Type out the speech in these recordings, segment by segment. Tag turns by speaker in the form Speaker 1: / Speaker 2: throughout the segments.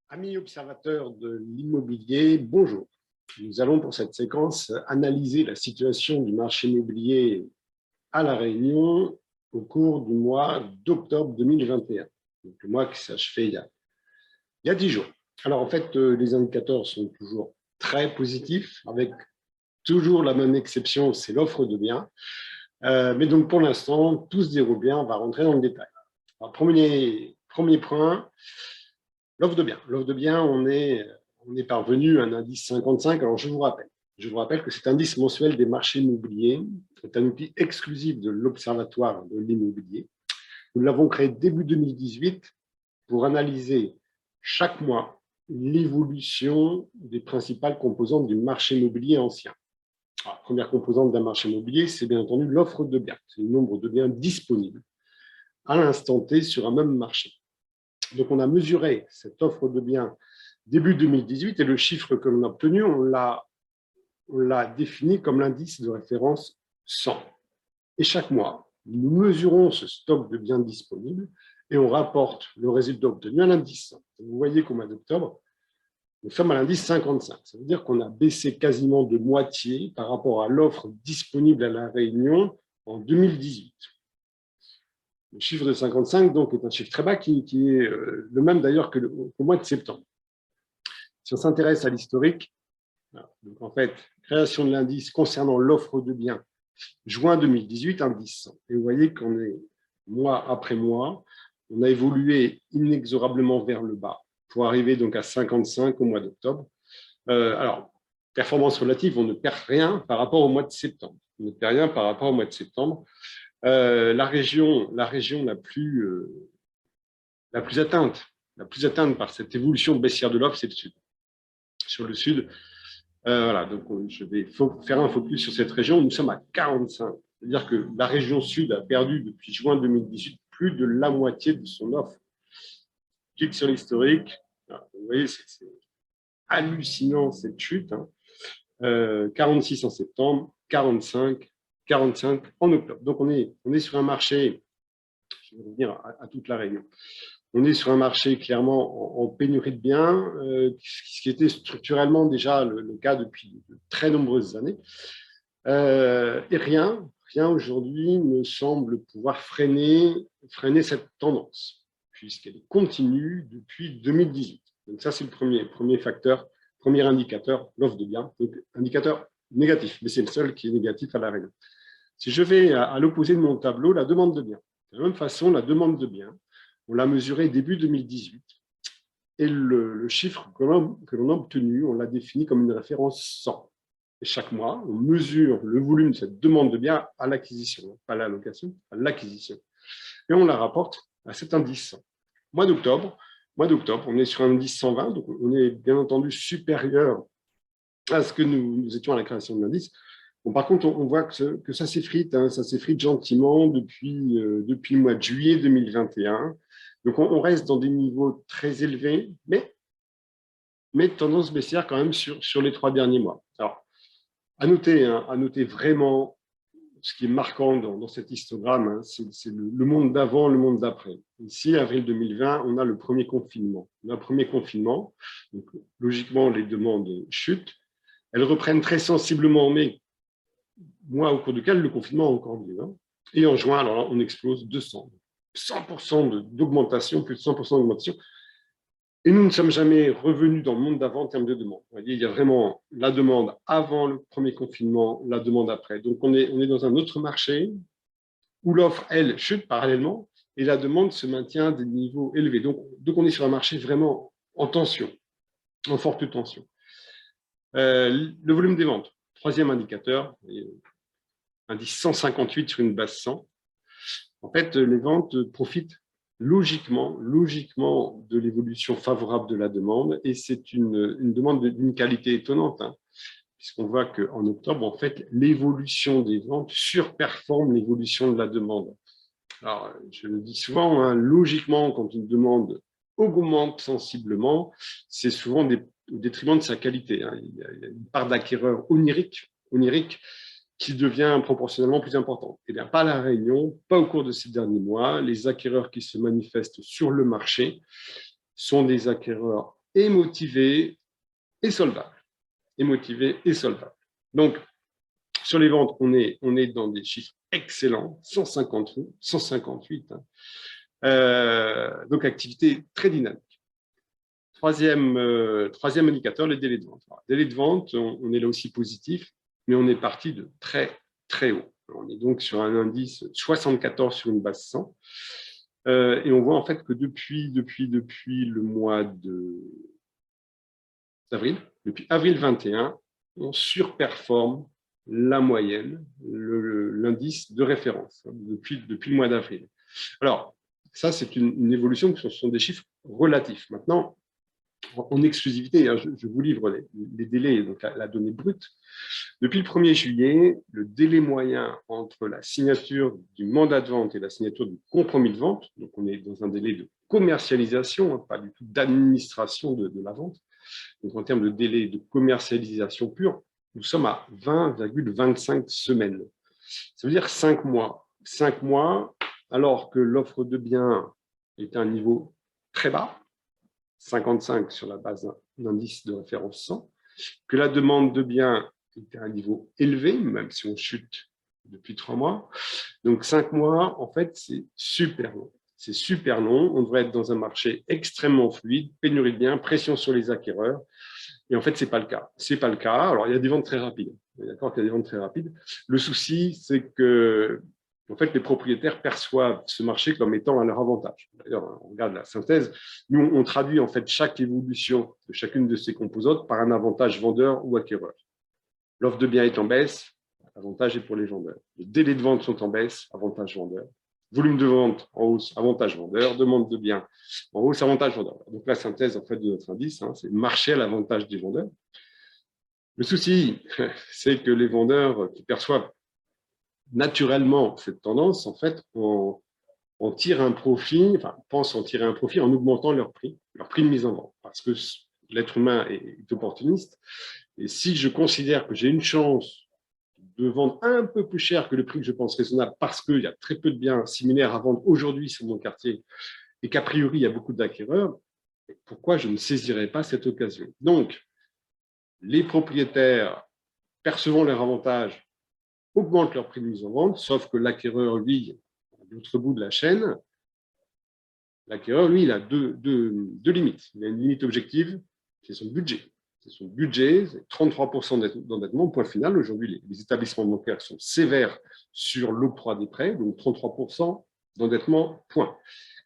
Speaker 1: Amis observateurs de l'immobilier, bonjour. Nous allons pour cette séquence analyser la situation du marché immobilier à La Réunion au cours du mois d'octobre 2021, donc le mois qui s'est achevé il y a 10 jours. Alors en fait, les indicateurs sont toujours très positifs, avec toujours la même exception, c'est l'offre de biens. Mais donc pour l'instant, tout se déroule bien, on va rentrer dans le détail. Alors, premier point, l'offre de biens. L'offre de biens, on est parvenu à un indice 55. Alors, je vous rappelle que cet indice mensuel des marchés immobiliers est un outil exclusif de l'Observatoire de l'immobilier. Nous l'avons créé début 2018 pour analyser chaque mois l'évolution des principales composantes du marché immobilier ancien. Alors, la première composante d'un marché immobilier, c'est bien entendu l'offre de biens. C'est le nombre de biens disponibles à l'instant T sur un même marché. Donc, on a mesuré cette offre de biens début 2018 et le chiffre que l'on a obtenu, on l'a défini comme l'indice de référence 100. Et chaque mois, nous mesurons ce stock de biens disponibles et on rapporte le résultat obtenu à l'indice 100. Vous voyez qu'au mois d'octobre, nous sommes à l'indice 55. Ça veut dire qu'on a baissé quasiment de moitié par rapport à l'offre disponible à La Réunion en 2018. Le chiffre de 55 donc, est un chiffre très bas qui est le même d'ailleurs qu'au mois de septembre. Si on s'intéresse à l'historique, donc en fait, création de l'indice concernant l'offre de biens, juin 2018, indice 100. Et vous voyez qu'on est mois après mois, on a évolué inexorablement vers le bas pour arriver donc à 55 au mois d'octobre. Alors, performance relative, on ne perd rien par rapport au mois de septembre. On ne perd rien par rapport au mois de septembre. La région la plus atteinte par cette évolution baissière de l'offre, c'est le sud. Sur le sud, voilà, donc je vais faire un focus sur cette région. Nous sommes à 45. C'est-à-dire que la région sud a perdu depuis juin 2018 plus de la moitié de son offre. Clique sur l'historique. Vous voyez, c'est hallucinant cette chute. 46 en septembre, 45 en octobre. Donc on est sur un marché, je vais revenir à toute la Réunion. On est sur un marché clairement en pénurie de biens, ce qui était structurellement déjà le cas depuis de très nombreuses années. Et rien aujourd'hui ne semble pouvoir freiner cette tendance, puisqu'elle continue depuis 2018. Donc ça, c'est le premier facteur, premier indicateur, l'offre de biens, donc indicateur négatif, mais c'est le seul qui est négatif à La Réunion. Si je vais à l'opposé de mon tableau, la demande de biens. De la même façon, la demande de biens, on l'a mesuré début 2018 et le chiffre que l'on a obtenu, on l'a défini comme une référence 100. Et chaque mois, on mesure le volume de cette demande de biens à l'acquisition, pas à la location, à l'acquisition. Et on la rapporte à cet indice 100. Mois d'octobre, on est sur un indice 120, donc on est bien entendu supérieur à ce que nous étions à la création de l'indice. Bon, par contre, on voit que ça s'effrite, ça s'effrite gentiment depuis le mois de juillet 2021. Donc, on reste dans des niveaux très élevés, mais tendance baissière quand même sur les 3 derniers mois. Alors, à noter vraiment ce qui est marquant dans cet histogramme, c'est le monde d'avant, le monde d'après. Ici, avril 2020, on a le premier confinement. Donc, logiquement, les demandes chutent. Elles reprennent très sensiblement en mai, mois au cours duquel le confinement a encore lieu. Et en juin, alors là, on explose 100% d'augmentation, plus de 100% d'augmentation. Et nous ne sommes jamais revenus dans le monde d'avant en termes de demande. Vous voyez, il y a vraiment la demande avant le premier confinement, la demande après. Donc, on est dans un autre marché où l'offre, elle, chute parallèlement et la demande se maintient à des niveaux élevés. Donc on est sur un marché vraiment en tension, en forte tension. Le volume des ventes, troisième indicateur, indice 158 sur une base 100. En fait, les ventes profitent logiquement de l'évolution favorable de la demande et c'est une demande d'une qualité étonnante, puisqu'on voit qu'en octobre, en fait, l'évolution des ventes surperforme l'évolution de la demande. Alors, je le dis souvent, logiquement, quand une demande augmente sensiblement, c'est souvent au détriment de sa qualité. Il y a une part d'acquéreur onirique qui devient proportionnellement plus importante. Eh bien, pas à La Réunion, pas au cours de ces derniers mois. Les acquéreurs qui se manifestent sur le marché sont des acquéreurs est motivé et solvable. Est motivé et solvable. Donc, sur les ventes, on est dans des chiffres excellents, 158. Donc, activité très dynamique. Troisième indicateur, le délai de vente. Alors, délai de vente, on est là aussi positif, mais on est parti de très, très haut. On est donc sur un indice 74 sur une base 100. Et on voit en fait que depuis le mois d'avril, depuis avril 21, on surperforme la moyenne, l'indice de référence, depuis le mois d'avril. Alors, ça, c'est une évolution, ce sont des chiffres relatifs. Maintenant, en exclusivité, hein, je vous livre les délais, donc la donnée brute. Depuis le 1er juillet, le délai moyen entre la signature du mandat de vente et la signature du compromis de vente, donc on est dans un délai de commercialisation, hein, pas du tout d'administration de la vente, donc en termes de délai de commercialisation pure, nous sommes à 20,25 semaines. Ça veut dire 5 mois. 5 mois, alors que l'offre de biens est à un niveau très bas, 55 sur la base d'un indice de référence 100, que la demande de biens est à un niveau élevé, même si on chute depuis 3 mois. Donc 5 mois, en fait, c'est super long. C'est super long. On devrait être dans un marché extrêmement fluide, pénurie de biens, pression sur les acquéreurs. Et en fait, ce n'est pas le cas. C'est pas le cas. Alors, il y a des ventes très rapides. D'accord qu'il y a des ventes très rapides. Le souci, c'est que en fait, les propriétaires perçoivent ce marché comme étant à leur avantage. D'ailleurs, on regarde la synthèse. Nous, on traduit en fait chaque évolution de chacune de ces composantes par un avantage vendeur ou acquéreur. L'offre de biens est en baisse, avantage est pour les vendeurs. Les délais de vente sont en baisse, avantage vendeur. Volume de vente en hausse, avantage vendeur. Demande de biens en hausse, avantage vendeur. Donc la synthèse en fait de notre indice, hein, c'est marché à l'avantage des vendeurs. Le souci, c'est que les vendeurs qui perçoivent naturellement cette tendance, en fait, on tire un profit, enfin, pensent en tirer un profit en augmentant leur prix de mise en vente. Parce que l'être humain est opportuniste. Et si je considère que j'ai une chance de vendre un peu plus cher que le prix que je pense raisonnable parce qu'il y a très peu de biens similaires à vendre aujourd'hui sur mon quartier et qu'a priori, il y a beaucoup d'acquéreurs, pourquoi je ne saisirais pas cette occasion? Donc, les propriétaires percevant leur avantage augmentent leur prix de mise en vente, sauf que l'acquéreur, lui, à l'autre bout de la chaîne, l'acquéreur, lui, il a deux limites. Il a une limite objective, c'est son budget. C'est son budget, c'est 33% d'endettement, point final. Aujourd'hui, les établissements bancaires sont sévères sur l'octroi des prêts, donc 33% d'endettement, point.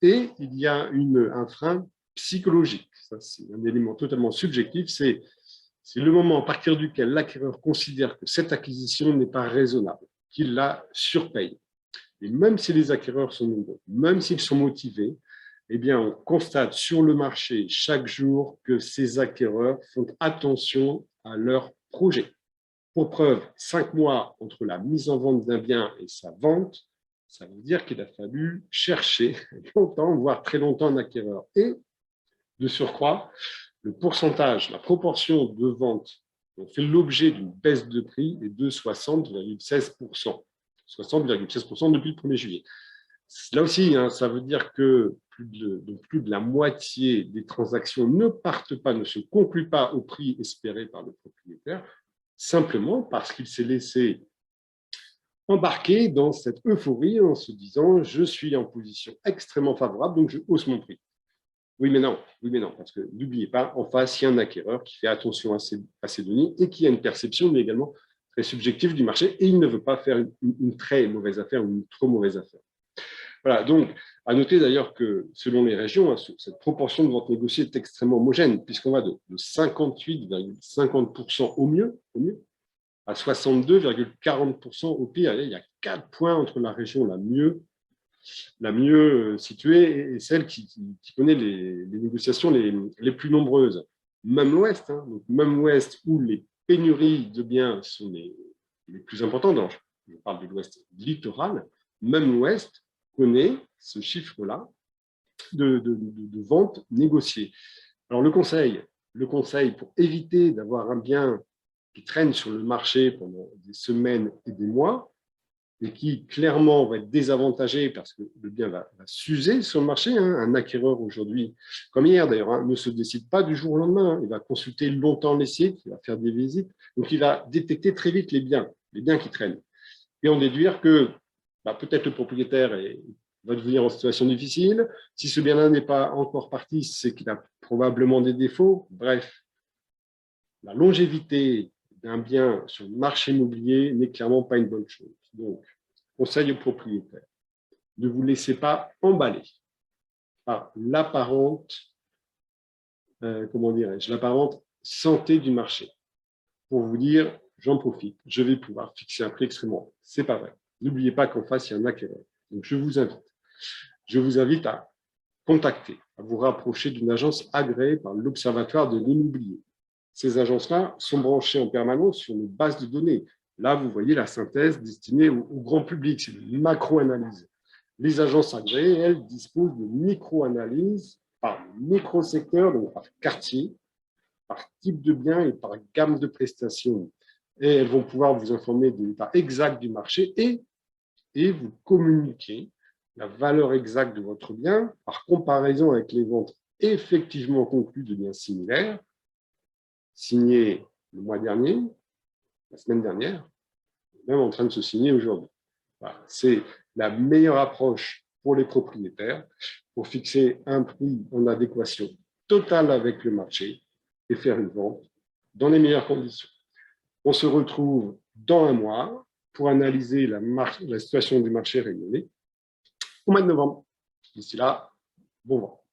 Speaker 1: Et il y a un frein psychologique. Ça, c'est un élément totalement subjectif. C'est le moment à partir duquel l'acquéreur considère que cette acquisition n'est pas raisonnable, qu'il la surpaye. Et même si les acquéreurs sont nombreux, même s'ils sont motivés, eh bien, on constate sur le marché chaque jour que ces acquéreurs font attention à leur projet. Pour preuve, 5 mois entre la mise en vente d'un bien et sa vente, ça veut dire qu'il a fallu chercher longtemps, voire très longtemps, un acquéreur. Et, de surcroît, le pourcentage, la proportion de ventes qui ont fait l'objet d'une baisse de prix est de 60,16%. 60,16% depuis le 1er juillet. Là aussi, hein, ça veut dire que plus de la moitié des transactions ne partent pas, ne se concluent pas au prix espéré par le propriétaire, simplement parce qu'il s'est laissé embarquer dans cette euphorie en se disant « je suis en position extrêmement favorable, donc je hausse mon prix ». Oui, mais non, parce que n'oubliez pas, en face, il y a un acquéreur qui fait attention à ces données et qui a une perception, mais également très subjective du marché, et il ne veut pas faire une très mauvaise affaire ou une trop mauvaise affaire. Voilà, donc, à noter d'ailleurs que selon les régions, hein, cette proportion de ventes négociées est extrêmement homogène, puisqu'on va de 58,50% au mieux, à 62,40% au pire. Il y a 4 points entre la région la mieux située et celle qui connaît les négociations les plus nombreuses. Même l'Ouest, hein, donc même l'Ouest où les pénuries de biens sont les plus importantes, donc je parle de l'Ouest littoral, même l'Ouest connaît ce chiffre-là de ventes négociées. Alors le conseil pour éviter d'avoir un bien qui traîne sur le marché pendant des semaines et des mois, et qui clairement va être désavantagé parce que le bien va s'user sur le marché. Un acquéreur aujourd'hui, comme hier d'ailleurs, ne se décide pas du jour au lendemain. Il va consulter longtemps les sites, il va faire des visites, donc il va détecter très vite les biens qui traînent. Et en déduire que peut-être le propriétaire va devenir en situation difficile. Si ce bien-là n'est pas encore parti, c'est qu'il a probablement des défauts. Bref, la longévité d'un bien sur le marché immobilier n'est clairement pas une bonne chose. Donc, conseil aux propriétaires, ne vous laissez pas emballer par l'apparente, l'apparente santé du marché pour vous dire, j'en profite, je vais pouvoir fixer un prix extrêmement haut. C'est pas vrai. N'oubliez pas qu'en face, il y a un acquéreur. Donc, je vous invite à contacter, à vous rapprocher d'une agence agréée par l'Observatoire de l'immobilier. Ces agences-là sont branchées en permanence sur une base de données. Là, vous voyez la synthèse destinée au grand public, c'est une macro-analyse. Les agences agréées, elles, disposent de micro-analyses par micro-secteur, donc par quartier, par type de bien et par gamme de prestations. Et elles vont pouvoir vous informer de l'état exact du marché et vous communiquer la valeur exacte de votre bien par comparaison avec les ventes effectivement conclues de biens similaires, signés le mois dernier, la semaine dernière, même en train de se signer aujourd'hui. Voilà. C'est la meilleure approche pour les propriétaires pour fixer un prix en adéquation totale avec le marché et faire une vente dans les meilleures conditions. On se retrouve dans un mois pour analyser la situation du marché réunionnais au mois de novembre. D'ici là, bon vent.